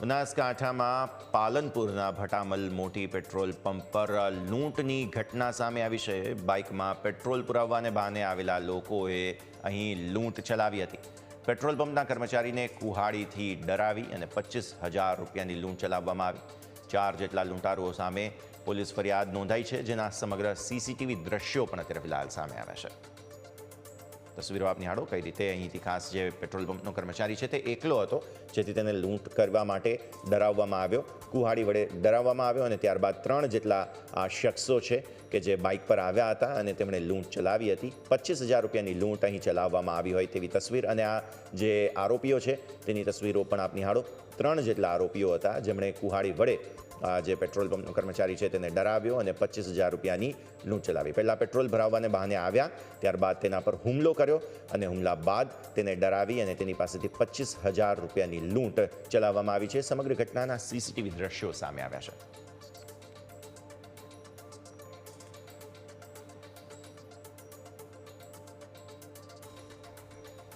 બનાસકાંઠામાં પાલનપુરના ભટામલ મોટી petrol pump પર લૂંટની ઘટના સામે આવી છે. બાઇકમાં પેટ્રોલ પુરાવવાને બહાને આવેલા લોકોએ અહીં લૂંટ ચલાવી હતી. પેટ્રોલ પંપના કર્મચારીને કુહાડીથી ડરાવી અને 25,000 રૂપિયાની લૂંટ ચલાવવામાં આવી. 4 જેટલા લૂંટારુઓ સામે પોલીસ ફરિયાદ નોંધાઈ છે, જેના સમગ્ર સીસીટીવી દ્રશ્યો પણ અત્યારે ફિલહાલ સામે આવ્યા છે. તસવીરો આપ નિહાળો કઈ રીતે અહીંથી ખાસ જે પેટ્રોલ પંપનો કર્મચારી છે તે એકલો હતો, જેથી તેને લૂંટ કરવા માટે ડરાવવામાં આવ્યો, કુહાડી વડે ડરાવવામાં આવ્યો અને ત્યારબાદ 3 જેટલા આ શખ્સો છે કે જે બાઇક પર આવ્યા હતા અને તેમણે લૂંટ ચલાવી હતી. 25,000 રૂપિયાની લૂંટ અહીં ચલાવવામાં આવી હોય તેવી તસવીર અને આ જે આરોપીઓ છે તેની તસવીરો પણ આપ નિહાળો. 3 જેટલા આરોપીઓ હતા જેમણે કુહાડી વડે જે પેટ્રોલ પંપનો કર્મચારી છે તેને ડરાવ્યો અને 25,000 રૂપિયાની લૂંટ ચલાવી. પહેલાં પેટ્રોલ ભરાવવાને બહાને આવ્યા, ત્યારબાદ તેના પર હુમલો કર્યો અને હુમલા બાદ તેને ડરાવી અને તેની પાસેથી 25,000 રૂપિયાની લૂંટ ચલાવવામાં આવી છે. સમગ્ર ઘટનાના સીસીટીવી દ્રશ્યો સામે આવ્યા છે.